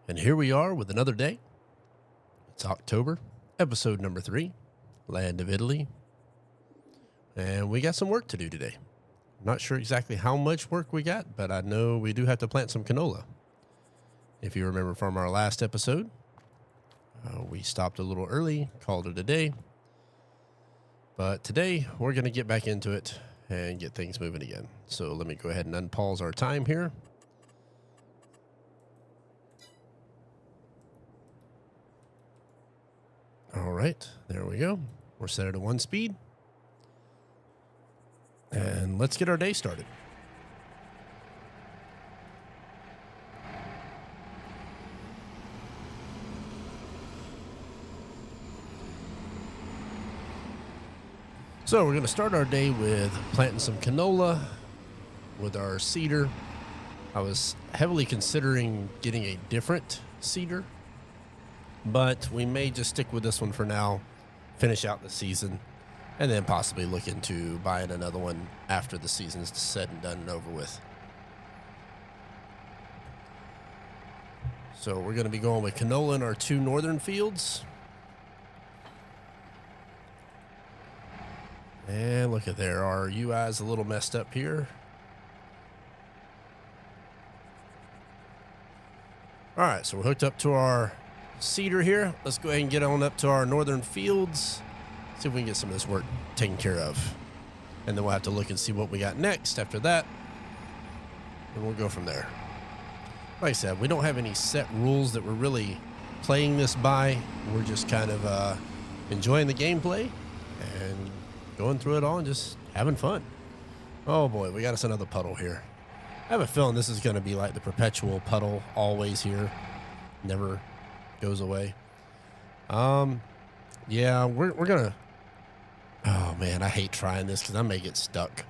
And here we are with another day. It's October, episode number 3, Land of Italy. And we got some work to do today. I'm not sure exactly how much work we got, but I know we do have to plant some canola. If you remember from our last episode, we stopped a little early, called it a day. But today, we're going to get back into it and get things moving again. So let me go ahead and unpause our time here. All right, there we go. We're set at a 1 speed. And let's get our day started. So we're going to start our day with planting some canola with our seeder. I was heavily considering getting a different seeder, but we may just stick with this one for now, finish out the season, and then possibly look into buying another one after the season's said and done and over with. So we're going to be going with canola in our 2 northern fields. And look at there, our UI's a little messed up here. All right, so we're hooked up to our seeder here. Let's go ahead and get on up to our northern fields. See if we can get some of this work taken care of. And then we'll have to look and see what we got next after that. And we'll go from there. Like I said, we don't have any set rules that we're really playing this by. We're just kind of enjoying the gameplay and going through it all and just having fun. Oh boy, we got us another puddle here. I have a feeling this is going to be like the perpetual puddle, always here, never goes away. Yeah, we're gonna. Oh man, I hate trying this because I may get stuck.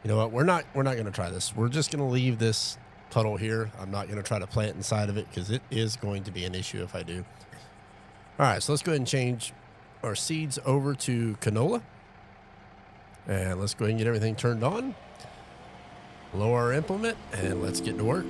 You know what? We're not gonna try this. We're just gonna leave this puddle here. I'm not gonna try to plant inside of it because it is going to be an issue if I do. All right, so let's go ahead and change our seeds over to canola. And let's go ahead and get everything turned on. Lower our implement, and let's get to work.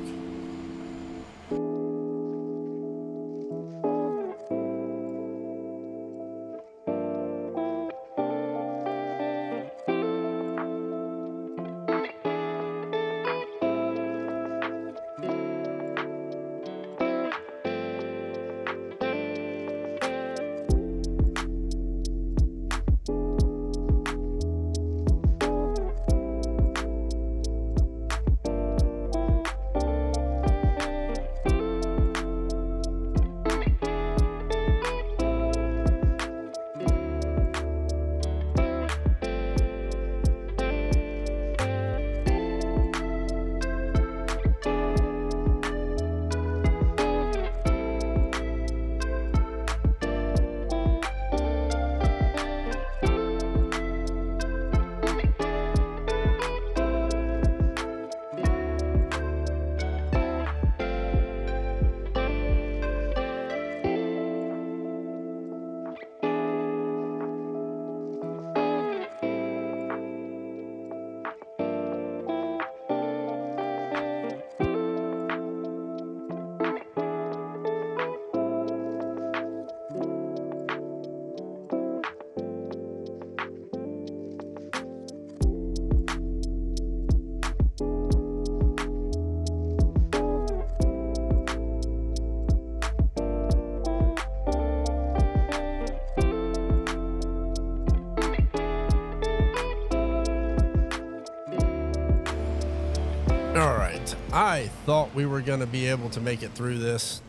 All right, I thought we were going to be able to make it through this.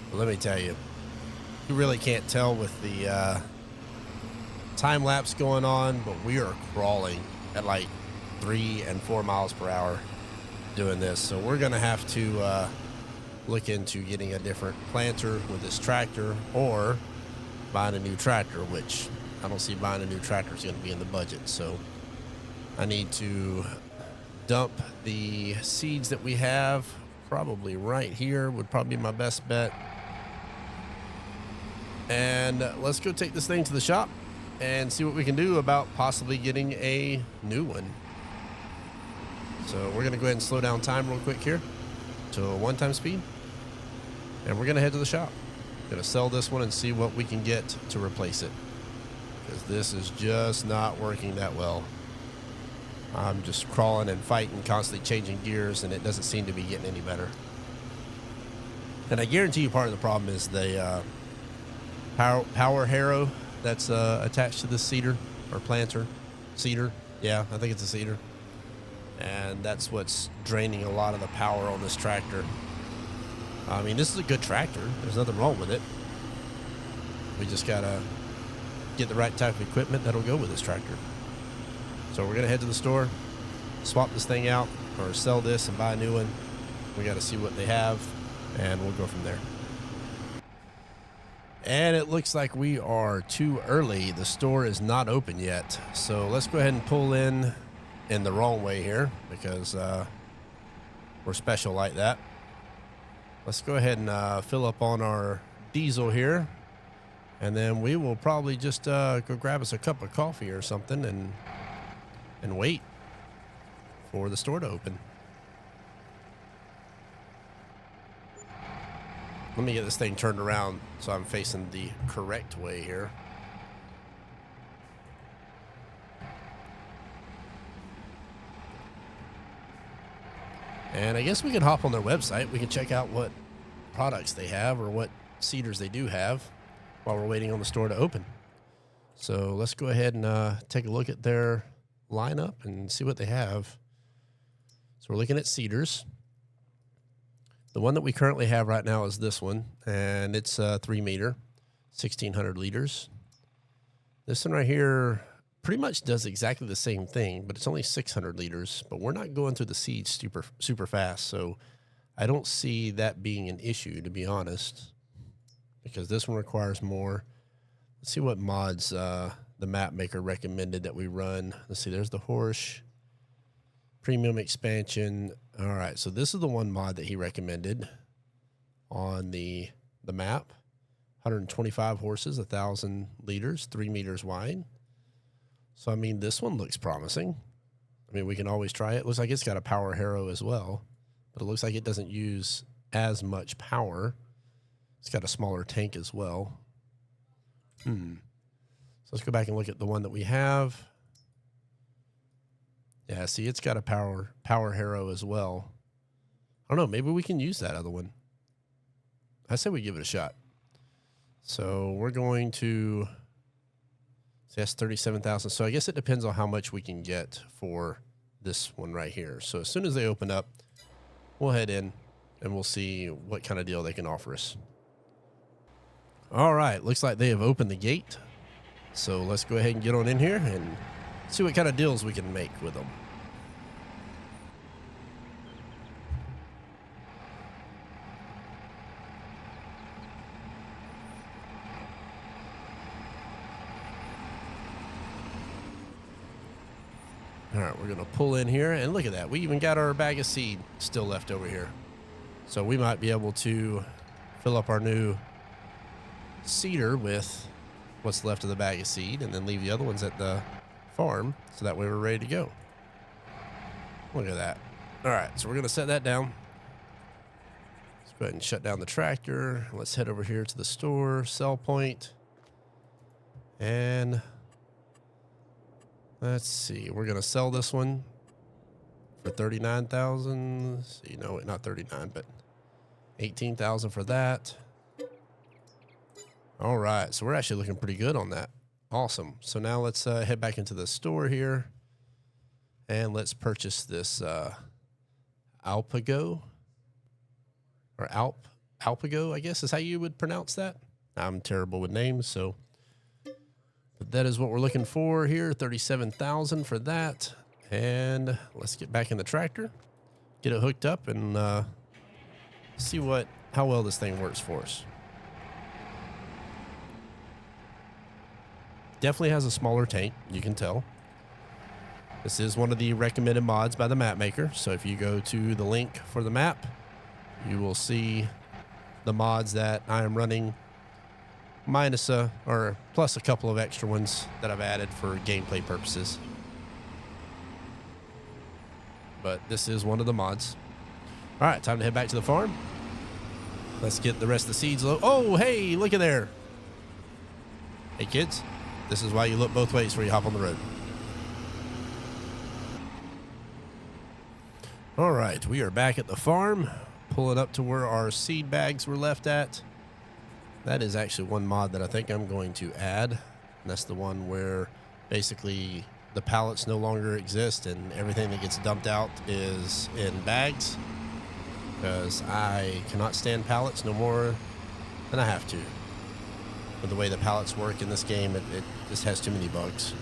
But let me tell you, you really can't tell with the time lapse going on, but we are crawling at like 3 and 4 miles per hour doing this. So we're going to have to look into getting a different planter with this tractor or buying a new tractor, which I don't see buying a new tractor is going to be in the budget. So I need to dump the seeds that we have probably right here would probably be my best bet. And let's go take this thing to the shop and see what we can do about possibly getting a new one. So we're going to go ahead and slow down time real quick here to a 1 time speed. And we're going to head to the shop. Going to sell this one and see what we can get to replace it, because this is just not working that well. I'm just crawling and fighting, constantly changing gears, and it doesn't seem to be getting any better. And I guarantee you part of the problem is the power harrow that's attached to this seeder or planter. Seeder. Yeah, I think it's a seeder. And that's what's draining a lot of the power on this tractor. I mean, this is a good tractor. There's nothing wrong with it. We just got to get the right type of equipment that'll go with this tractor. So we're going to head to the store, swap this thing out, or sell this and buy a new one. We got to see what they have, and we'll go from there. And it looks like we are too early. The store is not open yet. So let's go ahead and pull in the wrong way here, because we're special like that. Let's go ahead and fill up on our diesel here, and then we will probably just go grab us a cup of coffee or something and wait for the store to open. Let me get this thing turned around so I'm facing the correct way here. And I guess we can hop on their website. We can check out what products they have or what seeders they do have while we're waiting on the store to open. So let's go ahead and take a look at their lineup and see what they have. So we're looking at seeders. The one that we currently have right now is this one, and it's 3 meter, 1,600 liters. This one right here pretty much does exactly the same thing, but it's only 600 liters, but we're not going through the seeds super fast, so I don't see that being an issue, to be honest, because this one requires more. Let's see what mods the map maker recommended that we run. Let's see, there's the horse, premium expansion. All right, so this is the one mod that he recommended on the map. 125 horses, 1,000 liters, 3 meters wide. So, I mean, this one looks promising. I mean, we can always try it. It looks like it's got a power harrow as well, but it looks like it doesn't use as much power. It's got a smaller tank as well. So let's go back and look at the one that we have. Yeah, see, it's got a power harrow as well. I don't know. Maybe we can use that other one. I say we give it a shot. So we're going to... That's 37,000. So I guess it depends on how much we can get for this one right here. So as soon as they open up, we'll head in and we'll see what kind of deal they can offer us. All right, looks like they have opened the gate. So let's go ahead and get on in here and see what kind of deals we can make with them. All right, we're going to pull in here, and look at that. We even got our bag of seed still left over here. So we might be able to fill up our new seeder with what's left of the bag of seed and then leave the other ones at the farm so that way we're ready to go. Look at that. All right, so we're going to set that down. Let's go ahead and shut down the tractor. Let's head over here to the store, sell point, and... let's see. We're going to sell this one for 39,000. See, no, not 39, but 18,000 for that. All right. So we're actually looking pretty good on that. Awesome. So now let's head back into the store here and let's purchase this Alpago or Alpago, I guess is how you would pronounce that. I'm terrible with names, so but that is what we're looking for here, 37,000 for that. And let's get back in the tractor, get it hooked up, and see how well this thing works for us. Definitely has a smaller tank, you can tell. This is one of the recommended mods by the map maker. So if you go to the link for the map, you will see the mods that I am running, minus or plus a couple of extra ones that I've added for gameplay purposes. But this is one of the mods. All right, time to head back to the farm Let's get the rest of the seeds low. Oh, hey, look at there. Hey, kids, this is why you look both ways before you hop on the road. All right, we are back at the farm, pulling up to where our seed bags were left at. That is actually one mod that I think I'm going to add. And that's the one where basically the pallets no longer exist and everything that gets dumped out is in bags. Because I cannot stand pallets no more than I have to. With the way the pallets work in this game, it just has too many bugs.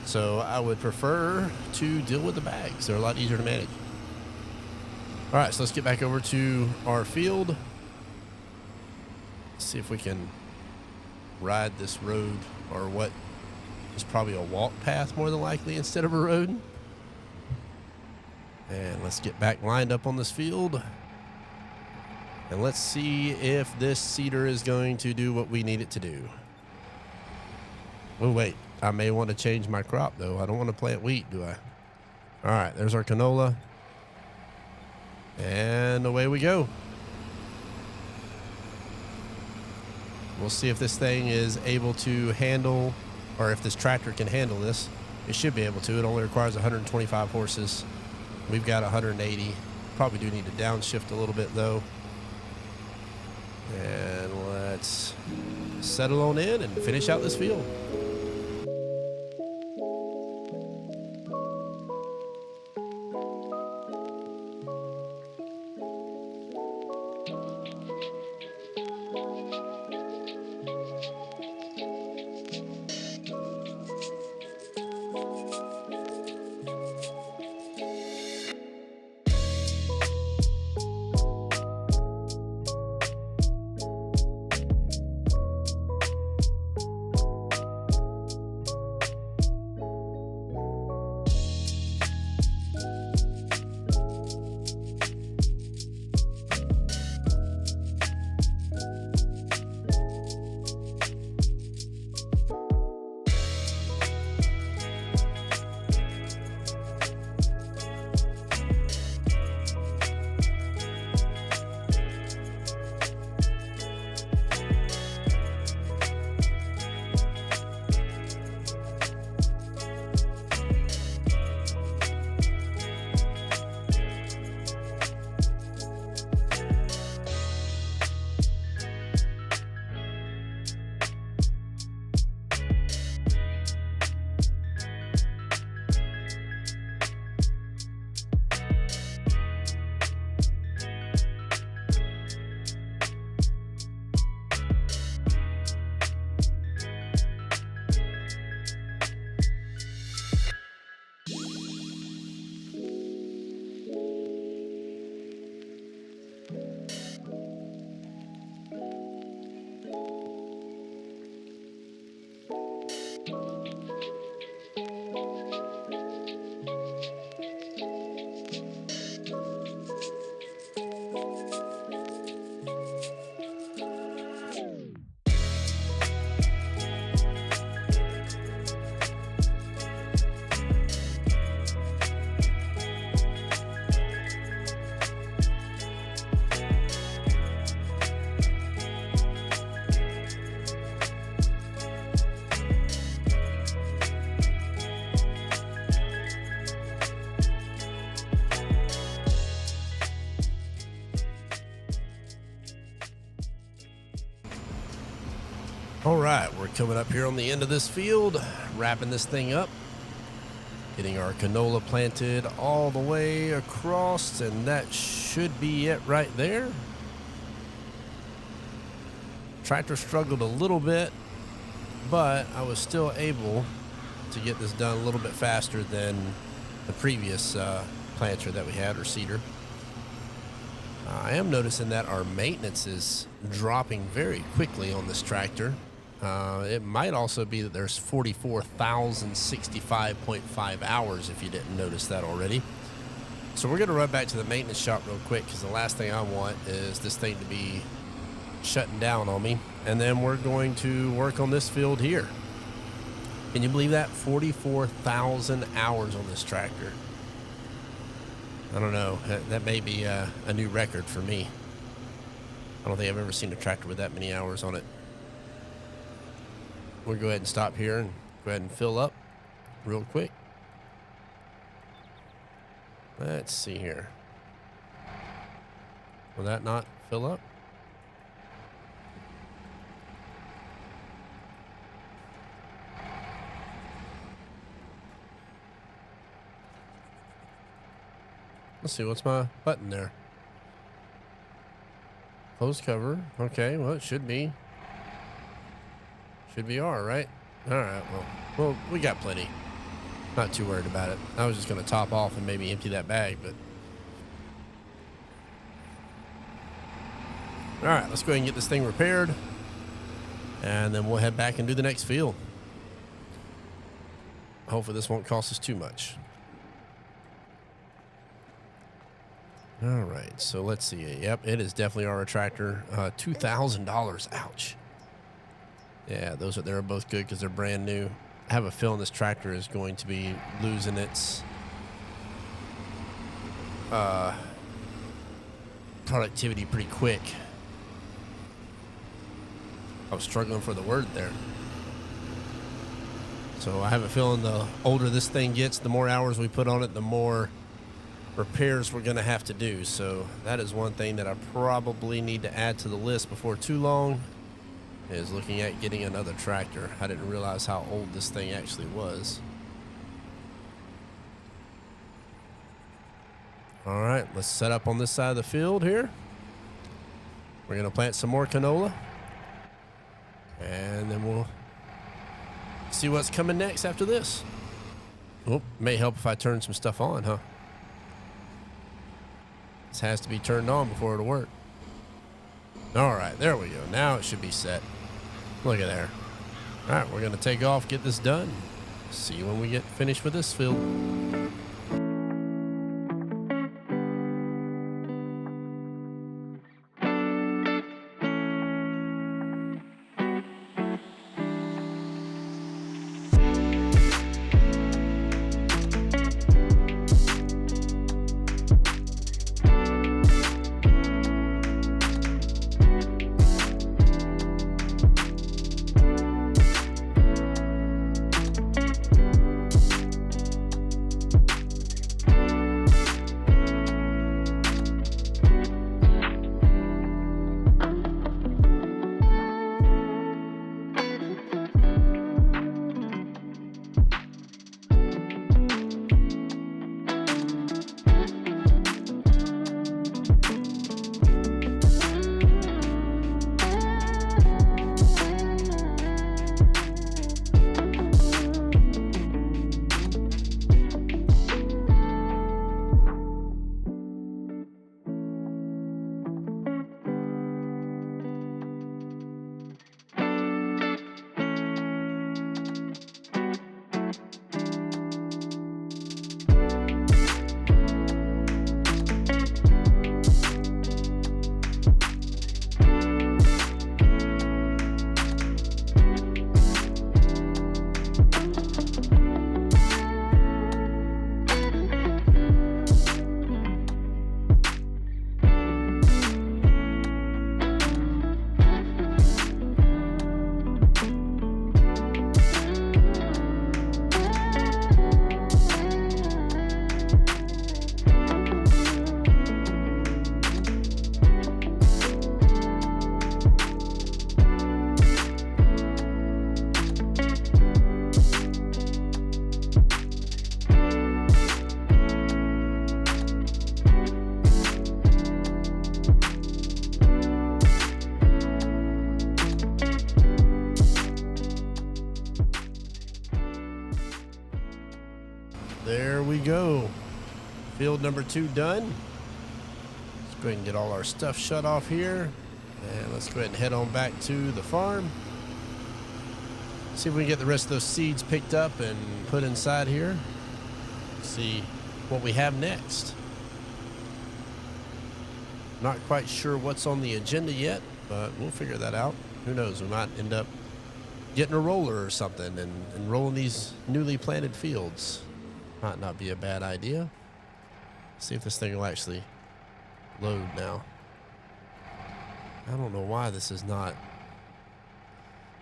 So I would prefer to deal with the bags. They're a lot easier to manage. All right, so let's get back over to our field. See if we can ride this road, or what is probably a walk path more than likely instead of a road. And let's get back lined up on this field. And let's see if this seeder is going to do what we need it to do. Oh, wait. I may want to change my crop, though. I don't want to plant wheat, do I? All right, there's our canola. And away we go. We'll see if this thing is able to handle, or if this tractor can handle this. It should be able to. It only requires 125 horses. We've got 180. Probably do need to downshift a little bit, though. And let's settle on in and finish out this field. All right, we're coming up here on the end of this field, wrapping this thing up, getting our canola planted all the way across, and that should be it right there. Tractor struggled a little bit, but I was still able to get this done a little bit faster than the previous planter that we had, or seeder. I am noticing that our maintenance is dropping very quickly on this tractor. It might also be that there's 44,065.5 hours, if you didn't notice that already. So we're going to run back to the maintenance shop real quick, because the last thing I want is this thing to be shutting down on me. And then we're going to work on this field here. Can you believe that? 44,000 hours on this tractor. I don't know. That may be a new record for me. I don't think I've ever seen a tractor with that many hours on it. We'll go ahead and stop here and go ahead and fill up real quick. Let's see here. Will that not fill up? Let's see, what's my button there? Close cover. Okay, well, it should be. Should be R, right? All right, well, we got plenty. Not too worried about it. I was just going to top off and maybe empty that bag, but. All right, let's go ahead and get this thing repaired. And then we'll head back and do the next field. Hopefully this won't cost us too much. All right, so let's see. Yep, it is definitely our tractor. $2,000. Ouch. Yeah, they're both good because they're brand new. I have a feeling this tractor is going to be losing its productivity pretty quick. I was struggling for the word there. So I have a feeling the older this thing gets, the more hours we put on it, the more repairs we're going to have to do. So that is one thing that I probably need to add to the list before too long, is looking at getting another tractor. I didn't realize how old this thing actually was. All right, let's set up on this side of the field here. We're going to plant some more canola, and then we'll see what's coming next after this. Oh, may help if I turn some stuff on, huh? This has to be turned on before it'll work. All right, there we go. Now it should be set. Look at there. All right, we're going to take off, get this done. See you when we get finished with this field. There we go. Field number 2 done. Let's go ahead and get all our stuff shut off here. And let's go ahead and head on back to the farm. See if we can get the rest of those seeds picked up and put inside here. See what we have next. Not quite sure what's on the agenda yet, but we'll figure that out. Who knows, we might end up getting a roller or something and rolling these newly planted fields. Might not be a bad idea. See if this thing will actually load now. I don't know why this is not.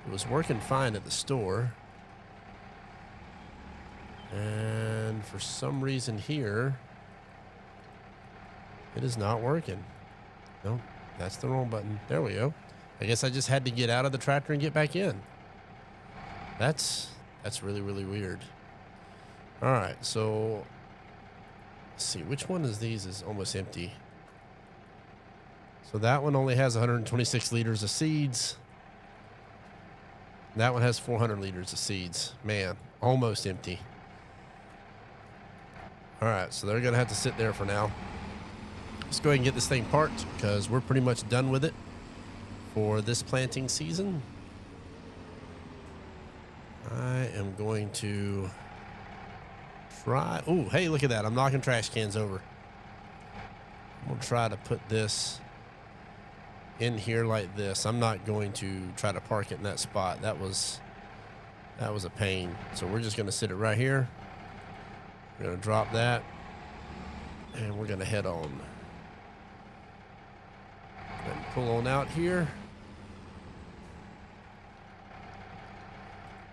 It was working fine at the store. And for some reason here, it is not working. No, that's the wrong button. There we go. I guess I just had to get out of the tractor and get back in. That's really, really weird. All right, so let's see. Which one of these is almost empty? So that one only has 126 liters of seeds. That one has 400 liters of seeds. Man, almost empty. All right, so they're going to have to sit there for now. Let's go ahead and get this thing parked because we're pretty much done with it for this planting season. I am going to try. Oh, hey, look at that. I'm knocking trash cans over. I'm going to try to put this in here like this. I'm not going to try to park it in that spot. That was a pain. So we're just going to sit it right here. We're going to drop that. And we're going to head on. And pull on out here.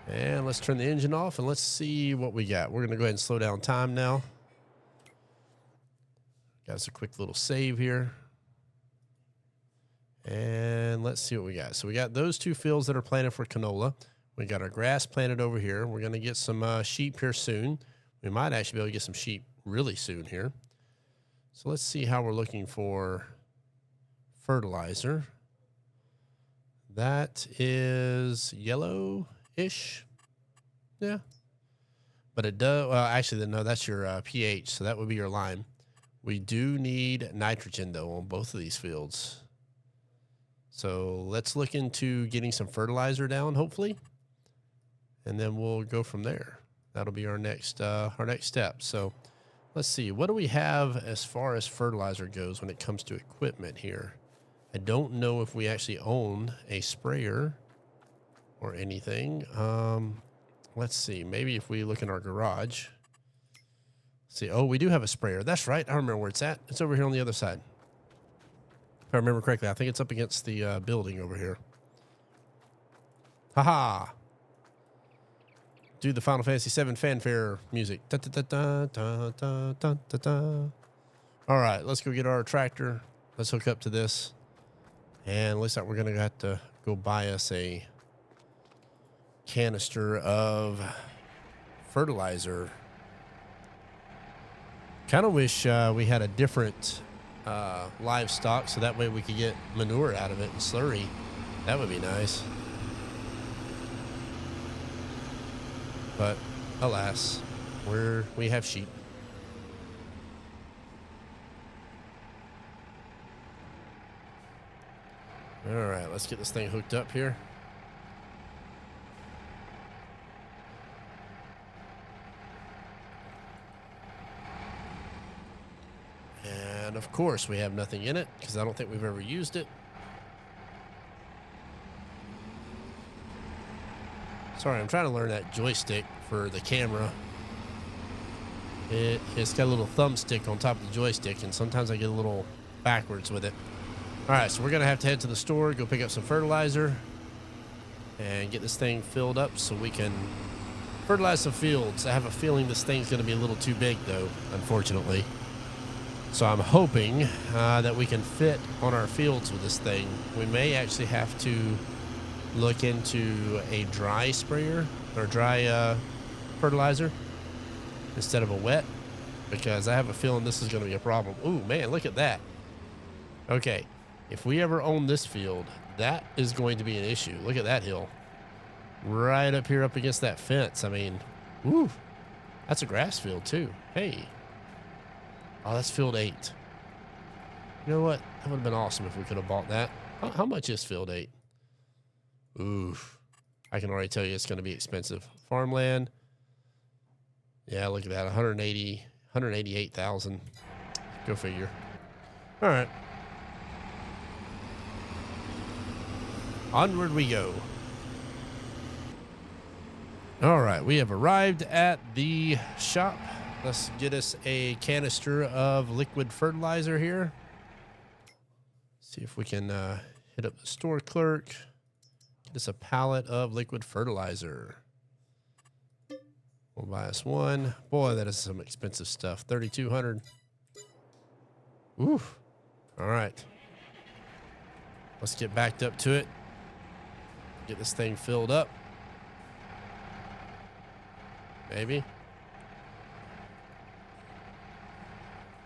And let's turn the engine off and let's see what we got. We're going to go ahead and slow down time now. Got us a quick little save here. And let's see what we got. So we got those two fields that are planted for canola. We got our grass planted over here. We're going to get some sheep here soon. We might actually be able to get some sheep really soon here. So let's see how we're looking for fertilizer. That is yellow-ish. Yeah. But it does, well, actually, no, that's your pH, so that would be your lime. We do need nitrogen, though, on both of these fields. So let's look into getting some fertilizer down, hopefully, and then we'll go from there. That'll be our next step. So let's see. What do we have as far as fertilizer goes when it comes to equipment here? I don't know if we actually own a sprayer or anything. Let's see. Maybe if we look in our garage. See, oh, we do have a sprayer. That's right. I remember where it's at. It's over here on the other side. If I remember correctly, I think it's up against the building over here. Haha. Do the Final Fantasy VII fanfare music. Da, da, da, da, da, da, da, da. All right, let's go get our tractor. Let's hook up to this. And looks like we're going to have to go buy us a canister of fertilizer. Kind of wish we had a different livestock so that way we could get manure out of it and slurry. That would be nice. But alas, we have sheep. All right, let's get this thing hooked up here. And of course, we have nothing in it because I don't think we've ever used it. Sorry, I'm trying to learn that joystick for the camera. It's got a little thumbstick on top of the joystick, and sometimes I get a little backwards with it. All right, so we're going to have to head to the store, go pick up some fertilizer, and get this thing filled up so we can fertilize some fields. I have a feeling this thing's going to be a little too big, though, unfortunately. So I'm hoping that we can fit on our fields with this thing. We may actually have to look into a dry sprayer or dry fertilizer instead of a wet, because I have a feeling this is going to be a problem. Ooh, man, look at that. Okay, if we ever own this field, that is going to be an issue. Look at that hill. Right up here up against that fence. I mean, woo, that's a grass field too. Hey. Oh, that's field 8. You know what? That would have been awesome if we could have bought that. How much is field 8? Oof. I can already tell you it's going to be expensive. Farmland. Yeah, look at that. 188,000. Go figure. All right. Onward we go. All right. We have arrived at the shop. Let's get us a canister of liquid fertilizer here. See if we can hit up the store clerk. Get us a pallet of liquid fertilizer. We'll buy us one. Boy, that is some expensive stuff. 3,200. Oof. All right. Let's get backed up to it. Get this thing filled up. Maybe.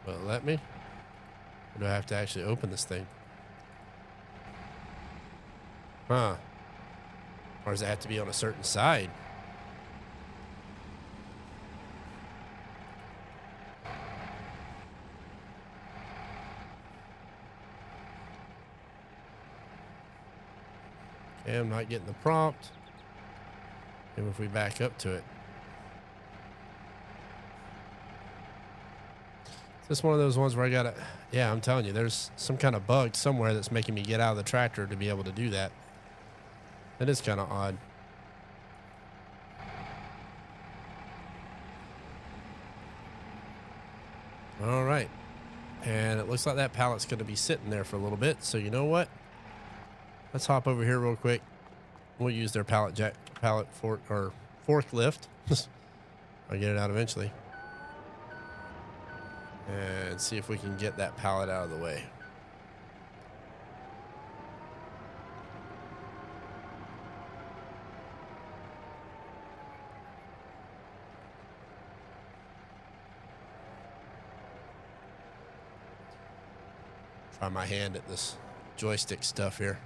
Will it let me? Or do I have to actually open this thing? Huh. Or does it have to be on a certain side? Okay, I'm not getting the prompt. Maybe if we back up to it. Is this one of those ones where I gotta... Yeah, I'm telling you, there's some kind of bug somewhere that's making me get out of the tractor to be able to do that. That is kind of odd. All right. And it looks like that pallet's going to be sitting there for a little bit. So you know what? Let's hop over here real quick. We'll use their pallet fork or forklift. I'll get it out eventually. And see if we can get that pallet out of the way. Try my hand at this joystick stuff here.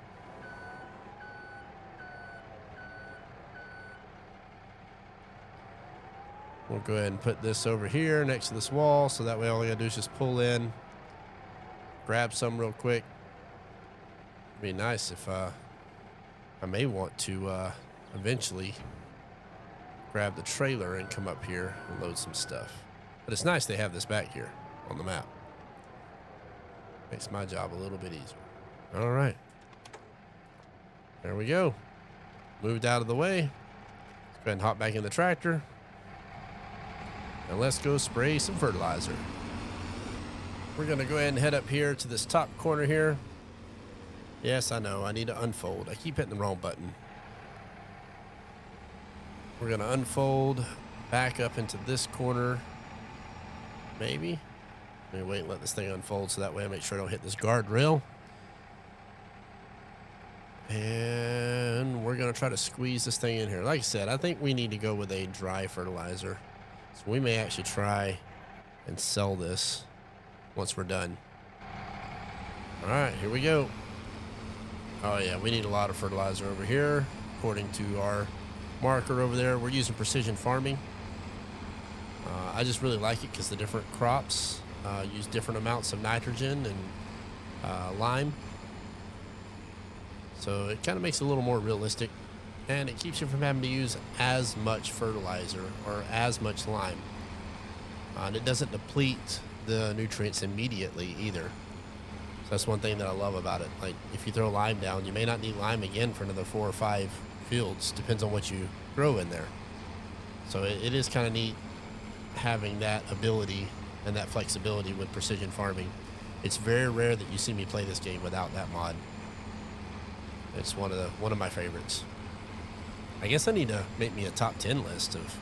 We'll go ahead and put this over here next to this wall, so that way all I gotta do is just pull in, grab some real quick. It'd be nice if I may want to eventually grab the trailer and come up here and load some stuff. But it's nice they have this back here on the map. Makes my job a little bit easier. All right. There we go. Moved out of the way. Let's go ahead and hop back in the tractor. And let's go spray some fertilizer. We're going to go ahead and head up here to this top corner here. Yes, I know. I need to unfold. I keep hitting the wrong button. We're going to unfold back up into this corner. Maybe. Let me wait and let this thing unfold so that way I make sure I don't hit this guardrail. And we're going to try to squeeze this thing in here. Like I said, I think we need to go with a dry fertilizer. So we may actually try and sell this once we're done. All right, here we go. Oh yeah, we need a lot of fertilizer over here. According to our marker over there, we're using precision farming. I just really like it because the different crops use different amounts of nitrogen and lime. So it kind of makes it a little more realistic, and it keeps you from having to use as much fertilizer or as much lime. And it doesn't deplete the nutrients immediately either. So that's one thing that I love about it. Like if you throw lime down, you may not need lime again for another 4 or 5 fields. Depends on what you grow in there. So it is kind of neat having that ability and that flexibility with precision farming. It's very rare that you see me play this game without that mod. It's one of my favorites. I guess I need to make me a top 10 list of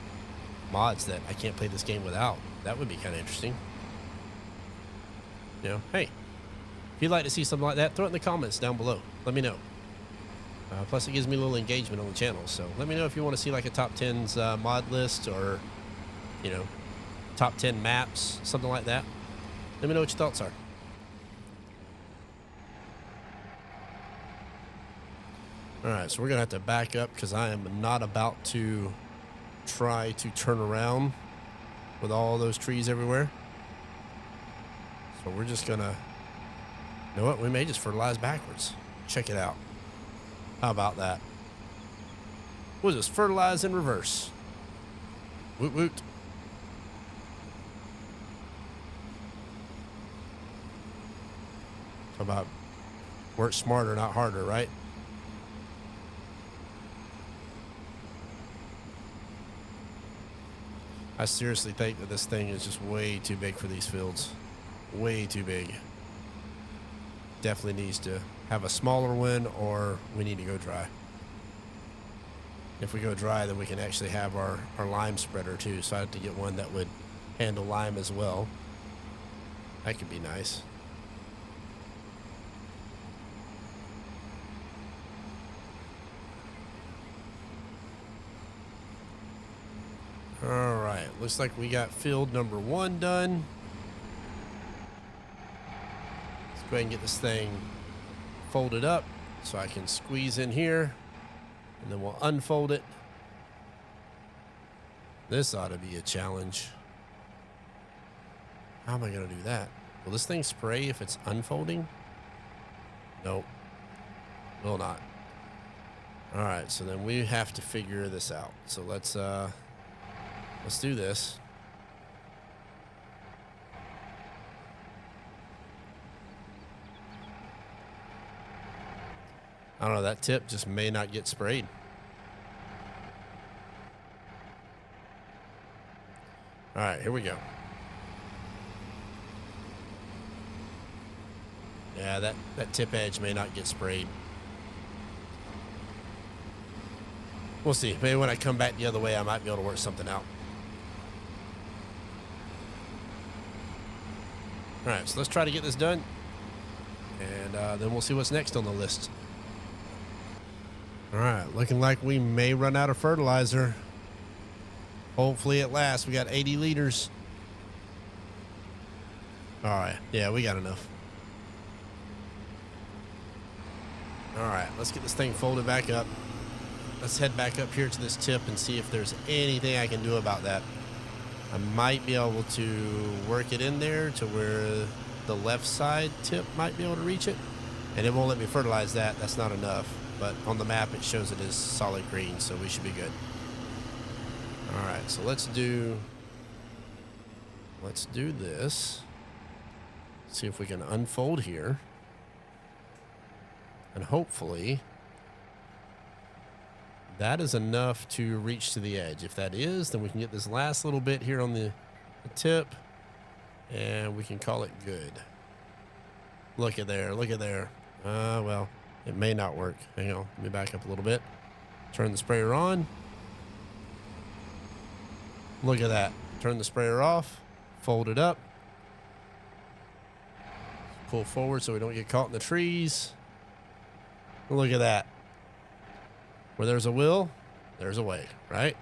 mods that I can't play this game without. That would be kind of interesting. You know, hey, if you'd like to see something like that, throw it in the comments down below. Let me know. Plus, it gives me a little engagement on the channel. So let me know if you want to see like a top 10s mod list, or, you know, top 10 maps, something like that. Let me know what your thoughts are. All right, so we're gonna have to back up because I am not about to try to turn around with all those trees everywhere. So we're just gonna, you know what, we may just fertilize backwards. Check it out. How about that? We'll just fertilize in reverse. Woot woot. Talk about work smarter, not harder, right? I seriously think that this thing is just way too big for these fields. Way too big. definitely needs to have a smaller one, or we need to go dry. If we go dry, then we can actually have our lime spreader too. So I have to get one that would handle lime as well. That could be nice. All right, looks like we got field number 1 done. Let's go ahead and get this thing folded up so I can squeeze in here, and then we'll unfold it. This ought to be a challenge. How am I going to do that? Will this thing spray if it's unfolding? Nope. Will not. All right, so then we have to figure this out. So let's do this. I don't know, that tip just may not get sprayed. All right, here we go. Yeah, that tip edge may not get sprayed. We'll see. Maybe when I come back the other way, I might be able to work something out. All right, so let's try to get this done, and then we'll see what's next on the list. All right, looking like we may run out of fertilizer. Hopefully at last. We got 80 liters. All right, yeah, we got enough. All right, let's get this thing folded back up. Let's head back up here to this tip and see if there's anything I can do about that. I might be able to work it in there to where the left side tip might be able to reach it, and it won't let me fertilize that. That's not enough, but on the map it shows it is solid green, so we should be good. All right, so let's do this. See if we can unfold here, and hopefully that is enough to reach to the edge. If that is, then we can get this last little bit here on the tip, and we can call it good. Look at there, look at there. Well, it may not work. Hang on, let me back up a little bit. Turn the sprayer on. Look at that. Turn the sprayer off, fold it up, pull forward so we don't get caught in the trees. Look at that. Where there's a will, there's a way, right?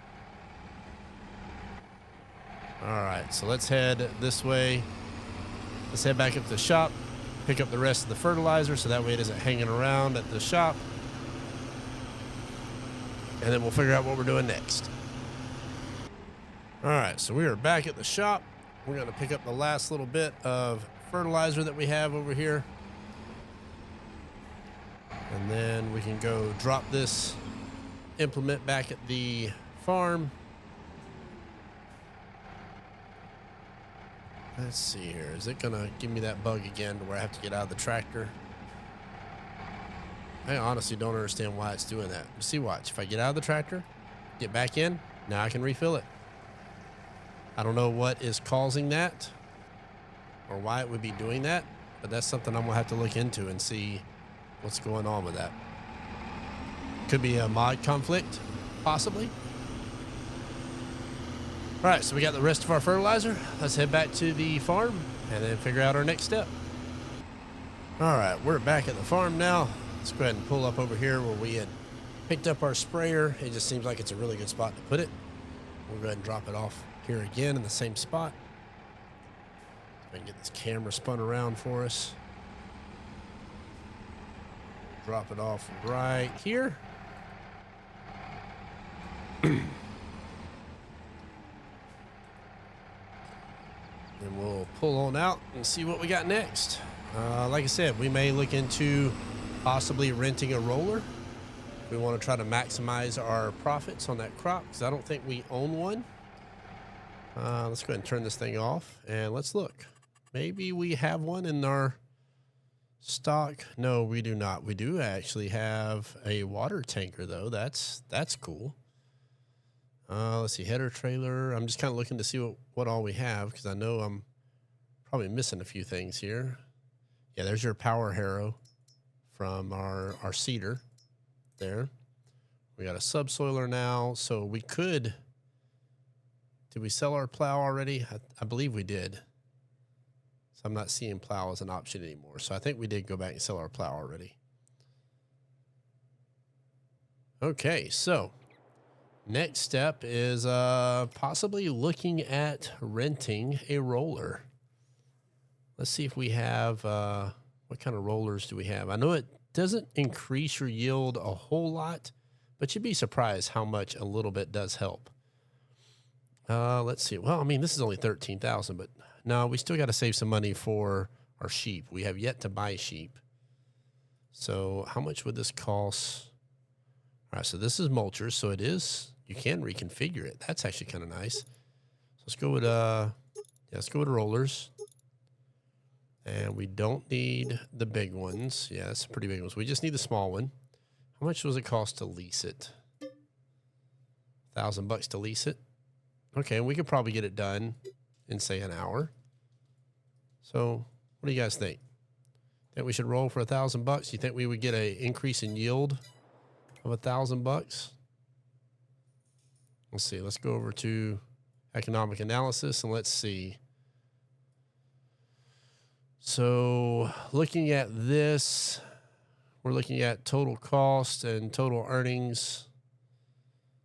All right, so let's head this way. Let's head back up to the shop, pick up the rest of the fertilizer so that way it isn't hanging around at the shop. And then we'll figure out what we're doing next. All right, so we are back at the shop. We're going to pick up the last little bit of fertilizer that we have over here. And then we can go drop this implement back at the farm. Let's see here. Is it gonna give me that bug again to where I have to get out of the tractor? I honestly don't understand why it's doing that. See, watch. If I get out of the tractor, get back in, now I can refill it. I don't know what is causing that or why it would be doing that, but that's something I'm gonna have to look into and see what's going on with that. Could be a mod conflict, possibly. All right, so we got the rest of our fertilizer. Let's head back to the farm and then figure out our next step. All right, we're back at the farm now. Let's go ahead and pull up over here where we had picked up our sprayer. It just seems like it's a really good spot to put it. We'll go ahead and drop it off here again in the same spot. Let's go ahead and get this camera spun around for us. Drop it off right here. And we'll pull on out and see what we got next. Like I said, we may look into possibly renting a roller. We want to try to maximize our profits on that crop because I don't think we own one. Let's go ahead and turn this thing off and let's look. Maybe we have one in our stock. No, we do not. We do actually have a water tanker though. That's cool. Let's see, header trailer. I'm just kind of looking to see what all we have because I know I'm probably missing a few things here. Yeah, there's your power harrow from our seeder there. We got a subsoiler now, so we could. Did we sell our plow already? I believe we did. So I'm not seeing plow as an option anymore. So I think we did go back and sell our plow already. Okay, so next step is possibly looking at renting a roller. Let's see if we have, what kind of rollers do we have? I know it doesn't increase your yield a whole lot, but you'd be surprised how much a little bit does help. Let's see. Well, I mean, this is only 13,000, but no, we still got to save some money for our sheep. We have yet to buy sheep. So how much would this cost? All right, so this is mulchers, so it is, you can reconfigure it. That's actually kind of nice. So let's go with, let's go with rollers. And we don't need the big ones. Yeah, that's pretty big ones. We just need the small one. How much does it cost to lease it? $1,000 to lease it. Okay, we could probably get it done in, say, an hour. So what do you guys think? Think we should roll for $1,000? You think we would get an increase in yield of $1,000? Let's see. Let's go over to economic analysis and let's see. So looking at this, we're looking at total cost and total earnings.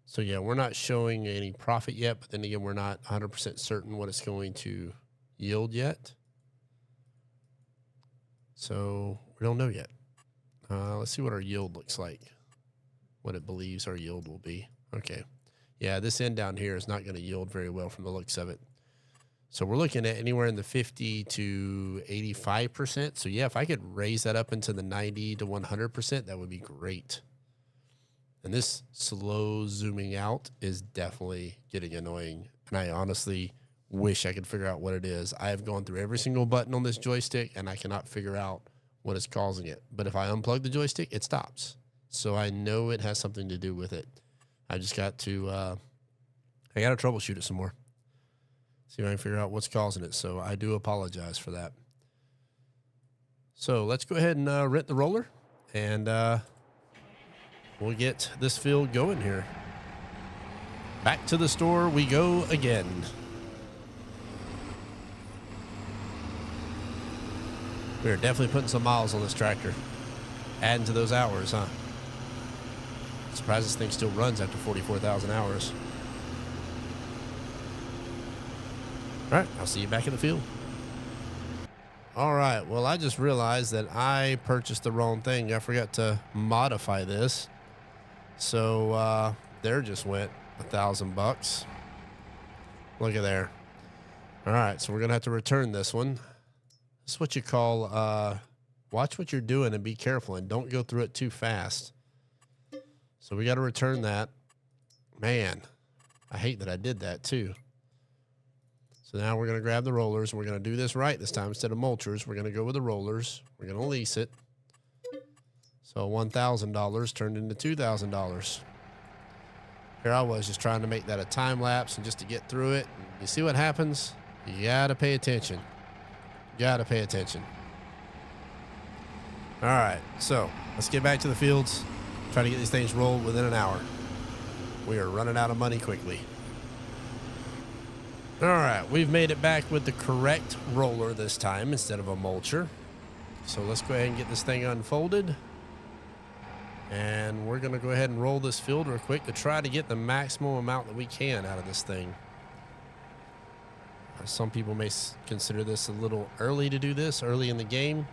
So yeah, we're not showing any profit yet, but then again, we're not 100% certain what it's going to yield yet. So we don't know yet. Let's see what our yield looks like, what it believes our yield will be. Okay. Yeah, this end down here is not going to yield very well from the looks of it. So we're looking at anywhere in the 50 to 85%. So yeah, if I could raise that up into the 90 to 100%, that would be great. And this slow zooming out is definitely getting annoying. And I honestly wish I could figure out what it is. I have gone through every single button on this joystick and I cannot figure out what is causing it. But if I unplug the joystick, it stops. So I know it has something to do with it. I just got to, I got to troubleshoot it some more. See if I can figure out what's causing it. So I do apologize for that. So let's go ahead and rent the roller and we'll get this field going here. Back to the store we go again. We are definitely putting some miles on this tractor. Adding to those hours, huh? Surprised this thing still runs after 44,000 hours. All right, I'll see you back in the field. All right, well, I just realized that I purchased the wrong thing. I forgot to modify this. So there just went $1,000. Look at there. All right, so we're going to have to return this one. This is what you call, watch what you're doing and be careful and don't go through it too fast. So we got to return that. Man, I hate that I did that too. So now we're going to grab the rollers and we're going to do this right this time. Instead of mulchers, we're going to go with the rollers. We're going to lease it. So $1,000 turned into $2,000. Here I was just trying to make that a time lapse and just to get through it. You see what happens? You got to pay attention. You got to pay attention. All right, so let's get back to the fields. Try to get these things rolled within an hour. We are running out of money quickly. All right, we've made it back with the correct roller this time instead of a mulcher. So let's go ahead and get this thing unfolded. And we're going to go ahead and roll this field real quick to try to get the maximum amount that we can out of this thing. Some people may consider this a little early to do this, early in the game.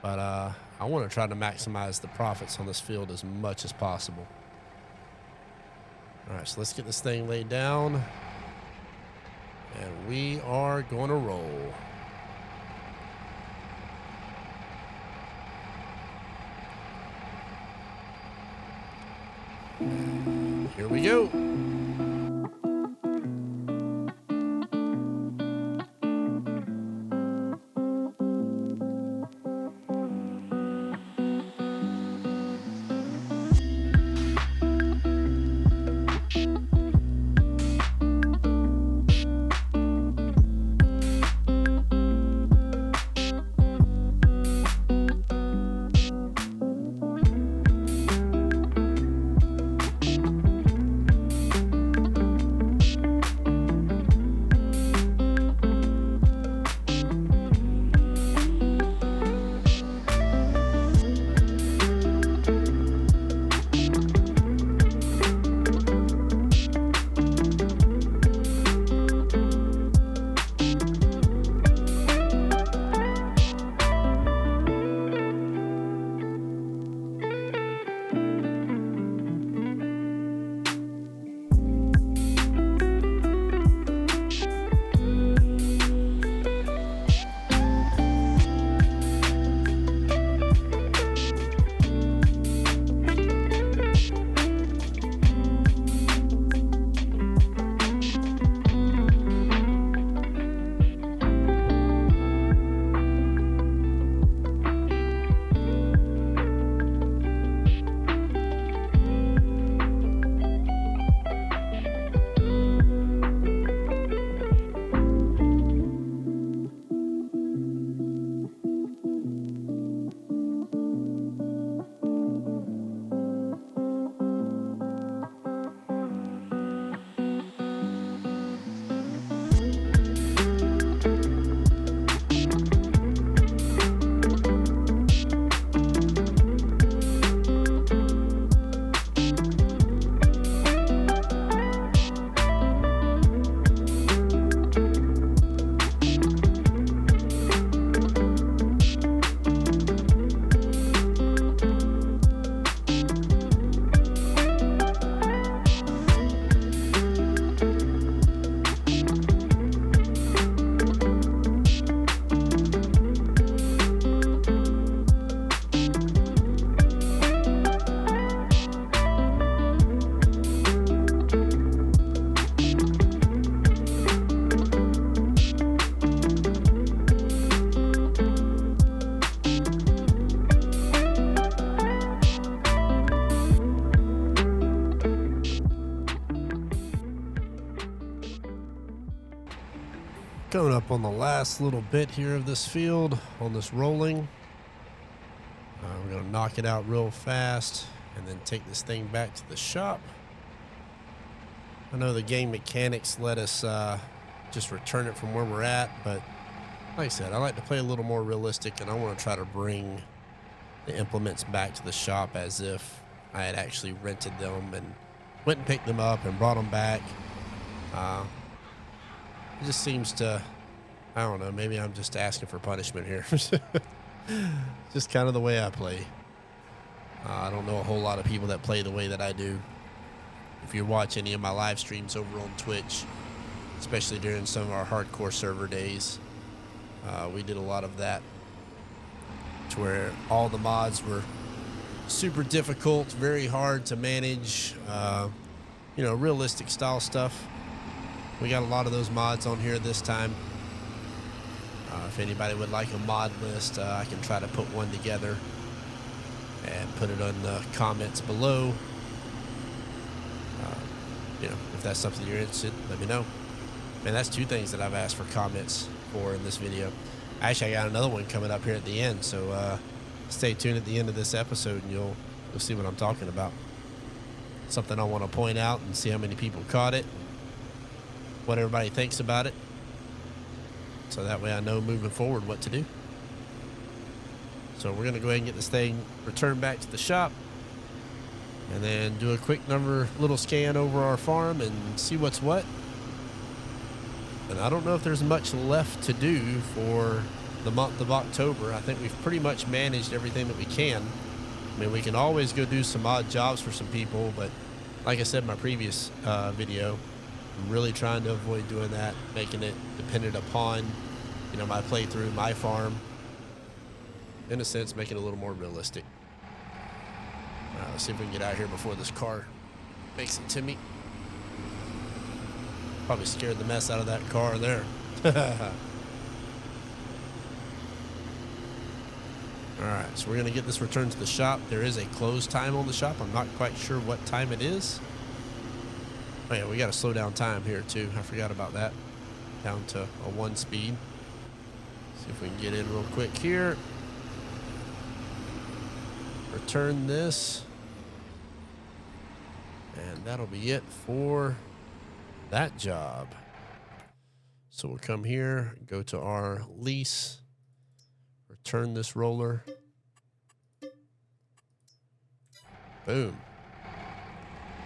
But I want to try to maximize the profits on this field as much as possible. All right, so let's get this thing laid down. And we are going to roll. Here we go. Coming up on the last little bit here of this field on this rolling. We're going to knock it out real fast and then take this thing back to the shop. I know the game mechanics let us just return it from where we're at, but like I said, I like to play a little more realistic, and I want to try to bring the implements back to the shop as if I had actually rented them and went and picked them up and brought them back. It just seems to, I don't know, maybe I'm just asking for punishment here. Just kind of the way I play. I don't know a whole lot of people that play the way that I do. If you watch any of my live streams over on Twitch, especially during some of our hardcore server days, we did a lot of that, to where all the mods were super difficult, very hard to manage, you know, realistic style stuff. We got a lot of those mods on here this time. If anybody would like a mod list, I can try to put one together and put it on the comments below. You know, if that's something you're interested, let me know. And that's two things that I've asked for comments for in this video. Actually, I got another one coming up here at the end, so stay tuned at the end of this episode and you'll see what I'm talking about. Something I want to point out and see how many people caught it, what everybody thinks about it, so that way I know moving forward what to do. So we're going to go ahead and get this thing returned back to the shop, and then do a quick little scan over our farm and see what's what. And I don't know if there's much left to do for the month of October. I think we've pretty much managed everything that we can. I mean, we can always go do some odd jobs for some people, but like I said in my previous video, I'm really trying to avoid doing that, making it dependent upon, you know, my playthrough, my farm. In a sense, making it a little more realistic. Let's see if we can get out of here before this car makes it to me. Probably scared the mess out of that car there. Alright, so we're going to get this returned to the shop. There is a close time on the shop. I'm not quite sure what time it is. Oh yeah, we got to slow down time here too. I forgot about that. Down to a 1 speed. See if we can get in real quick here. Return this. And that'll be it for that job. So we'll come here, go to our lease, return this roller. Boom.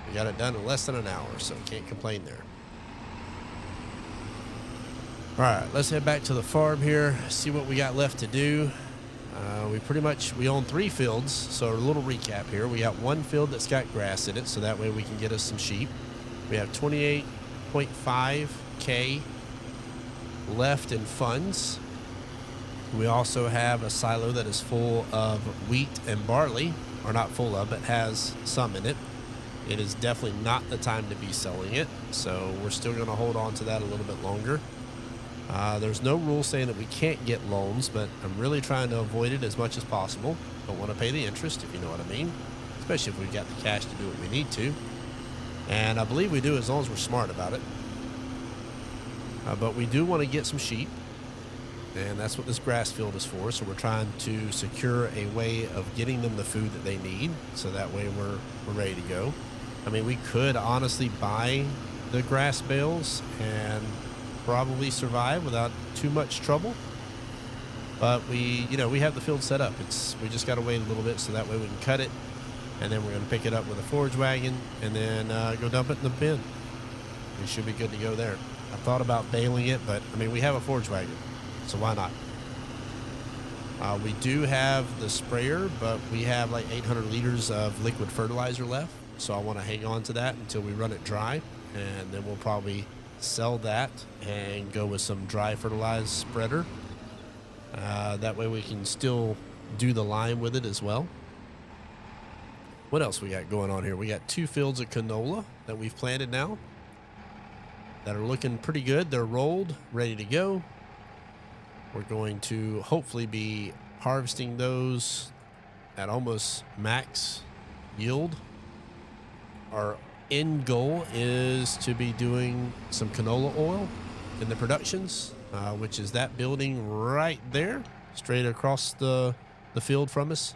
We got it done in less than an hour, so can't complain there. All right, let's head back to the farm here, see what we got left to do. We own 3 fields, so a little recap here. We got 1 field that's got grass in it, so that way we can get us some sheep. We have 28.5K left in funds. We also have a silo that is full of wheat and barley, or not full of, but has some in it. It is definitely not the time to be selling it, so we're still going to hold on to that a little bit longer. There's no rule saying that we can't get loans, but I'm really trying to avoid it as much as possible. Don't want to pay the interest, if you know what I mean, especially if we've got the cash to do what we need to. And I believe we do, as long as we're smart about it. But we do want to get some sheep, and that's what this grass field is for. So we're trying to secure a way of getting them the food that they need, so that way we're ready to go. I mean, we could honestly buy the grass bales and probably survive without too much trouble, but we have the field set up. We just got to wait a little bit, so that way we can cut it, and then we're going to pick it up with a forage wagon and then go dump it in the bin. We should be good to go there. I thought about baling it, but I mean, we have a forage wagon, so why not? We do have the sprayer, but we have like 800 liters of liquid fertilizer left, so I want to hang on to that until we run it dry, and then we'll probably sell that and go with some dry fertilized spreader. That way we can still do the lime with it as well. What else we got going on here? We got 2 fields of canola that we've planted now that are looking pretty good. They're rolled, ready to go. We're going to hopefully be harvesting those at almost max yield. Our end goal is to be doing some canola oil in the productions. which is that building right there, straight across the field from us.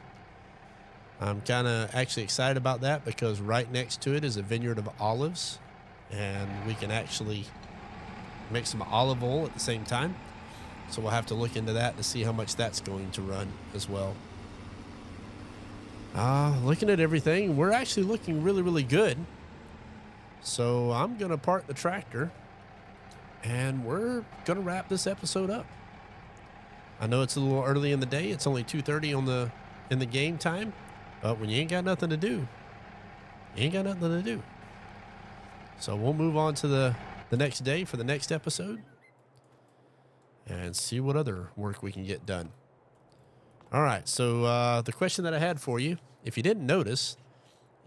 I'm kind of actually excited about that because right next to it is a vineyard of olives, and we can actually make some olive oil at the same time. So we'll have to look into that to see how much that's going to run as well. Looking at everything, we're actually looking really, really good. So I'm going to park the tractor and we're going to wrap this episode up. I know it's a little early in the day. It's only 2:30 in the game time, but when you ain't got nothing to do, you ain't got nothing to do. So we'll move on to the next day for the next episode and see what other work we can get done. All right. So the question that I had for you, if you didn't notice,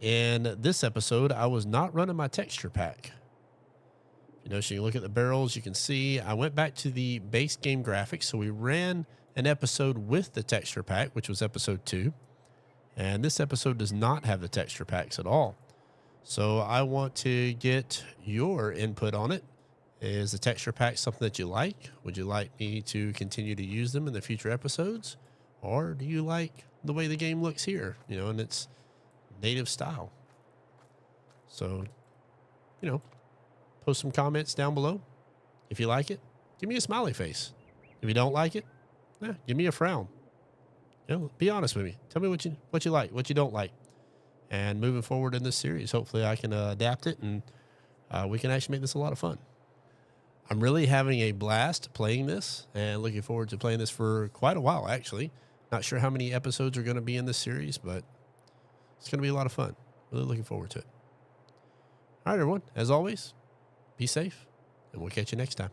in this episode, I was not running my texture pack. So you look at the barrels, you can see I went back to the base game graphics. So we ran an episode with the texture pack, which was episode 2. And this episode does not have the texture packs at all. So I want to get your input on it. Is the texture pack something that you like? Would you like me to continue to use them in the future episodes? Or do you like the way the game looks here, in its native style? So, post some comments down below. If you like it, give me a smiley face. If you don't like it, give me a frown. Be honest with me. Tell me what you like, what you don't like. And moving forward in this series, hopefully I can adapt it and we can actually make this a lot of fun. I'm really having a blast playing this and looking forward to playing this for quite a while, actually. Not sure how many episodes are going to be in this series, but it's going to be a lot of fun. Really looking forward to it. All right, everyone. As always, be safe, and we'll catch you next time.